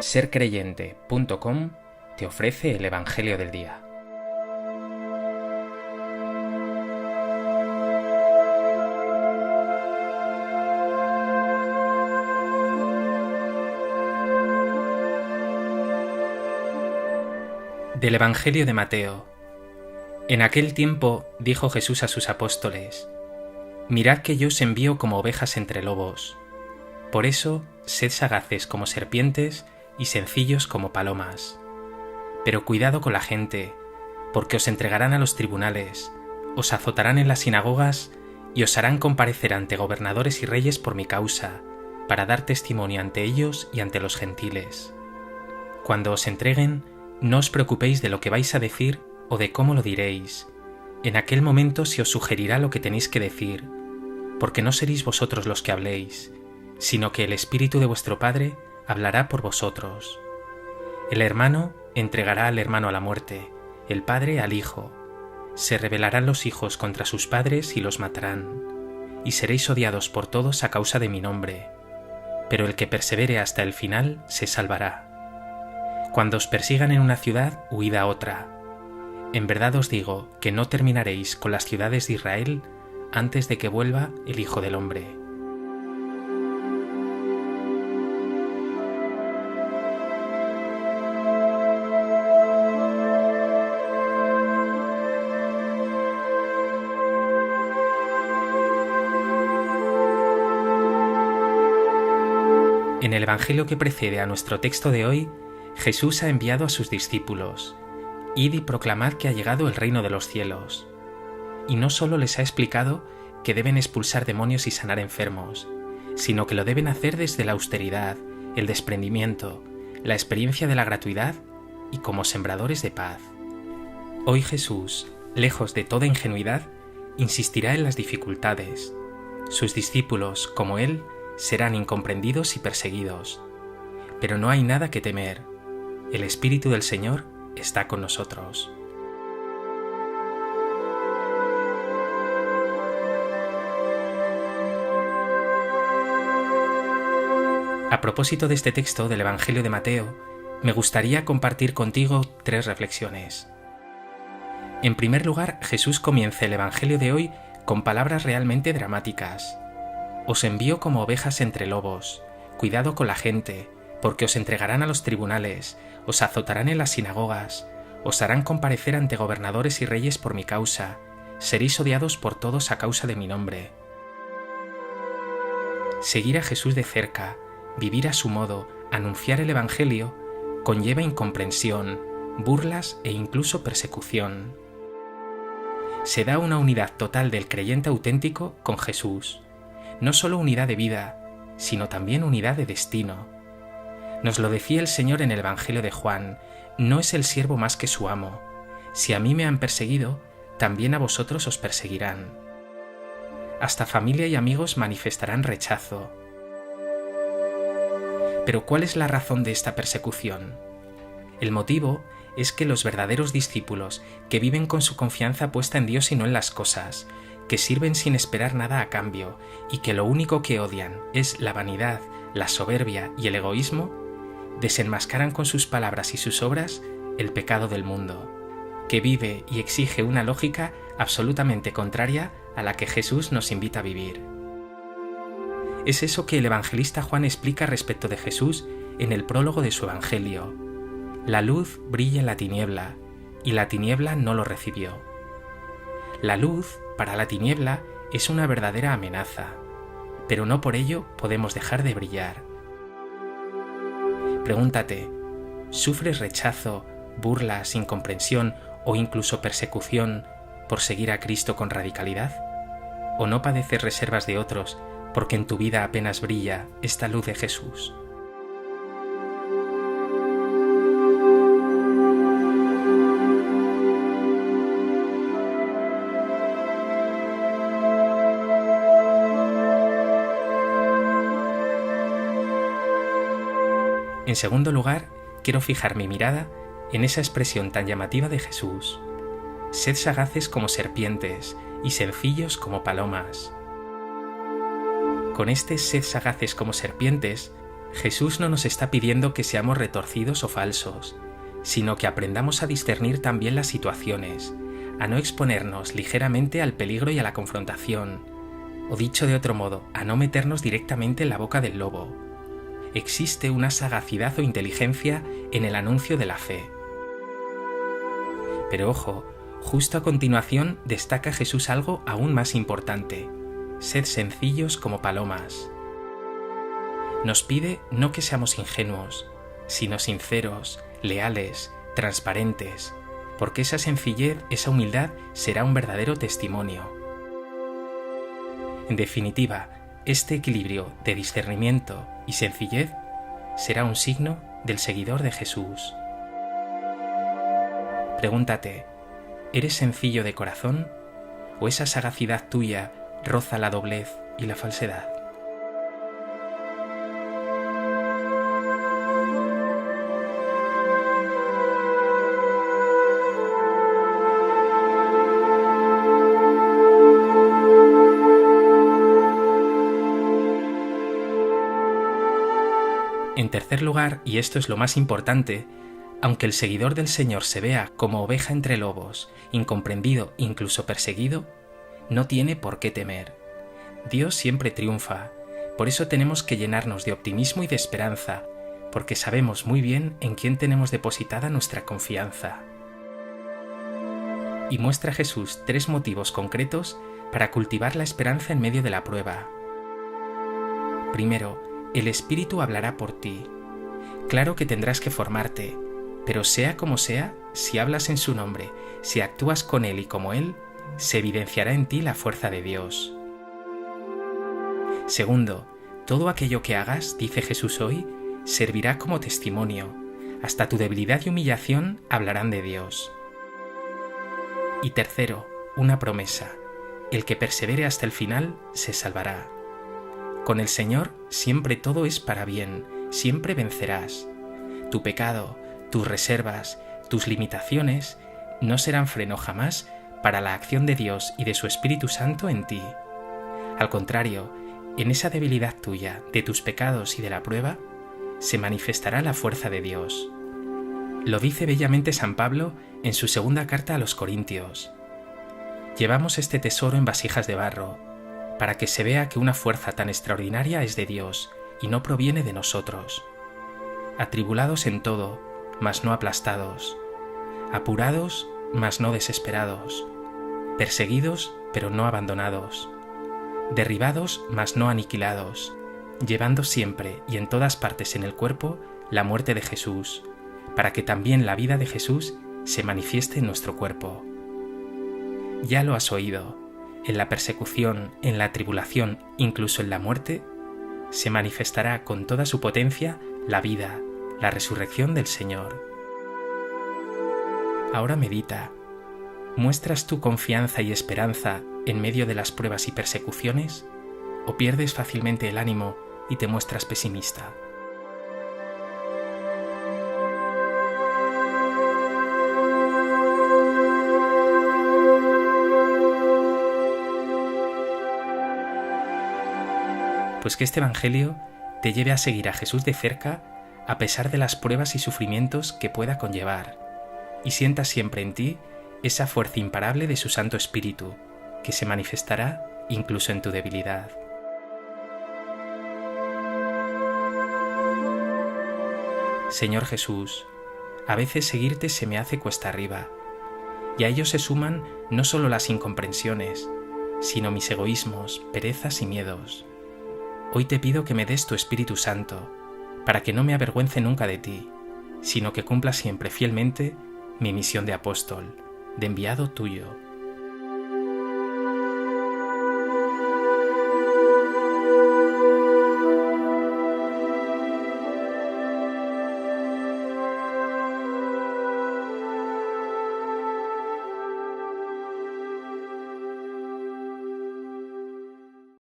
Sercreyente.com te ofrece el Evangelio del Día. Del Evangelio de Mateo. En aquel tiempo dijo Jesús a sus apóstoles: Mirad que yo os envío como ovejas entre lobos. Por eso, sed sagaces como serpientes y sencillos como palomas. Pero cuidado con la gente, porque os entregarán a los tribunales, os azotarán en las sinagogas y os harán comparecer ante gobernadores y reyes por mi causa, para dar testimonio ante ellos y ante los gentiles. Cuando os entreguen, no os preocupéis de lo que vais a decir o de cómo lo diréis. En aquel momento se os sugerirá lo que tenéis que decir, porque no seréis vosotros los que habléis, sino que el Espíritu de vuestro Padre hablará por vosotros. El hermano entregará al hermano a la muerte, el padre al hijo. Se rebelarán los hijos contra sus padres y los matarán, y seréis odiados por todos a causa de mi nombre. Pero el que persevere hasta el final se salvará. Cuando os persigan en una ciudad, huid a otra. En verdad os digo que no terminaréis con las ciudades de Israel antes de que vuelva el Hijo del Hombre. En el Evangelio que precede a nuestro texto de hoy, Jesús ha enviado a sus discípulos: Id y proclamad que ha llegado el reino de los cielos. Y no solo les ha explicado que deben expulsar demonios y sanar enfermos, sino que lo deben hacer desde la austeridad, el desprendimiento, la experiencia de la gratuidad y como sembradores de paz. Hoy Jesús, lejos de toda ingenuidad, insistirá en las dificultades. Sus discípulos, como Él, serán incomprendidos y perseguidos. Pero no hay nada que temer. El Espíritu del Señor está con nosotros. A propósito de este texto del Evangelio de Mateo, me gustaría compartir contigo 3 reflexiones. En primer lugar, Jesús comienza el Evangelio de hoy con palabras realmente dramáticas. Os envío como ovejas entre lobos. Cuidado con la gente, porque os entregarán a los tribunales, os azotarán en las sinagogas, os harán comparecer ante gobernadores y reyes por mi causa, seréis odiados por todos a causa de mi nombre. Seguir a Jesús de cerca, vivir a su modo, anunciar el Evangelio, conlleva incomprensión, burlas e incluso persecución. Se da una unidad total del creyente auténtico con Jesús. No solo unidad de vida, sino también unidad de destino. Nos lo decía el Señor en el Evangelio de Juan: no es el siervo más que su amo. Si a mí me han perseguido, también a vosotros os perseguirán. Hasta familia y amigos manifestarán rechazo. Pero ¿cuál es la razón de esta persecución? El motivo es que los verdaderos discípulos, que viven con su confianza puesta en Dios y no en las cosas, que sirven sin esperar nada a cambio y que lo único que odian es la vanidad, la soberbia y el egoísmo, desenmascaran con sus palabras y sus obras el pecado del mundo, que vive y exige una lógica absolutamente contraria a la que Jesús nos invita a vivir. Es eso que el evangelista Juan explica respecto de Jesús en el prólogo de su Evangelio. La luz brilla en la tiniebla, y la tiniebla no lo recibió. La luz, para la tiniebla, es una verdadera amenaza, pero no por ello podemos dejar de brillar. Pregúntate: ¿sufres rechazo, burlas, incomprensión o incluso persecución por seguir a Cristo con radicalidad? ¿O no padeces reservas de otros porque en tu vida apenas brilla esta luz de Jesús? En segundo lugar, quiero fijar mi mirada en esa expresión tan llamativa de Jesús: sed sagaces como serpientes y sencillos como palomas. Con este sed sagaces como serpientes, Jesús no nos está pidiendo que seamos retorcidos o falsos, sino que aprendamos a discernir también las situaciones, a no exponernos ligeramente al peligro y a la confrontación, o dicho de otro modo, a no meternos directamente en la boca del lobo. Existe una sagacidad o inteligencia en el anuncio de la fe. Pero ojo, justo a continuación destaca Jesús algo aún más importante: sed sencillos como palomas. Nos pide no que seamos ingenuos, sino sinceros, leales, transparentes, porque esa sencillez, esa humildad será un verdadero testimonio. En definitiva, este equilibrio de discernimiento y sencillez será un signo del seguidor de Jesús. Pregúntate, ¿eres sencillo de corazón o esa sagacidad tuya roza la doblez y la falsedad? En tercer lugar, y esto es lo más importante, aunque el seguidor del Señor se vea como oveja entre lobos, incomprendido, incluso perseguido, no tiene por qué temer. Dios siempre triunfa, por eso tenemos que llenarnos de optimismo y de esperanza, porque sabemos muy bien en quién tenemos depositada nuestra confianza. Y muestra Jesús 3 motivos concretos para cultivar la esperanza en medio de la prueba. Primero, el Espíritu hablará por ti. Claro que tendrás que formarte, pero sea como sea, si hablas en su nombre, si actúas con Él y como Él, se evidenciará en ti la fuerza de Dios. Segundo, todo aquello que hagas, dice Jesús hoy, servirá como testimonio. Hasta tu debilidad y humillación hablarán de Dios. Y tercero, una promesa: el que persevere hasta el final se salvará. Con el Señor siempre todo es para bien, siempre vencerás. Tu pecado, tus reservas, tus limitaciones no serán freno jamás para la acción de Dios y de su Espíritu Santo en ti. Al contrario, en esa debilidad tuya, de tus pecados y de la prueba, se manifestará la fuerza de Dios. Lo dice bellamente San Pablo en su segunda carta a los Corintios. Llevamos este tesoro en vasijas de barro, para que se vea que una fuerza tan extraordinaria es de Dios y no proviene de nosotros. Atribulados en todo, mas no aplastados; apurados, mas no desesperados; perseguidos, pero no abandonados; derribados, mas no aniquilados; llevando siempre y en todas partes en el cuerpo la muerte de Jesús, para que también la vida de Jesús se manifieste en nuestro cuerpo. Ya lo has oído. En la persecución, en la tribulación, incluso en la muerte, se manifestará con toda su potencia la vida, la resurrección del Señor. Ahora medita. ¿Muestras tu confianza y esperanza en medio de las pruebas y persecuciones? ¿O pierdes fácilmente el ánimo y te muestras pesimista? Pues que este Evangelio te lleve a seguir a Jesús de cerca a pesar de las pruebas y sufrimientos que pueda conllevar, y sientas siempre en ti esa fuerza imparable de su Santo Espíritu, que se manifestará incluso en tu debilidad. Señor Jesús, a veces seguirte se me hace cuesta arriba, y a ello se suman no solo las incomprensiones, sino mis egoísmos, perezas y miedos. Hoy te pido que me des tu Espíritu Santo, para que no me avergüence nunca de ti, sino que cumpla siempre fielmente mi misión de apóstol, de enviado tuyo.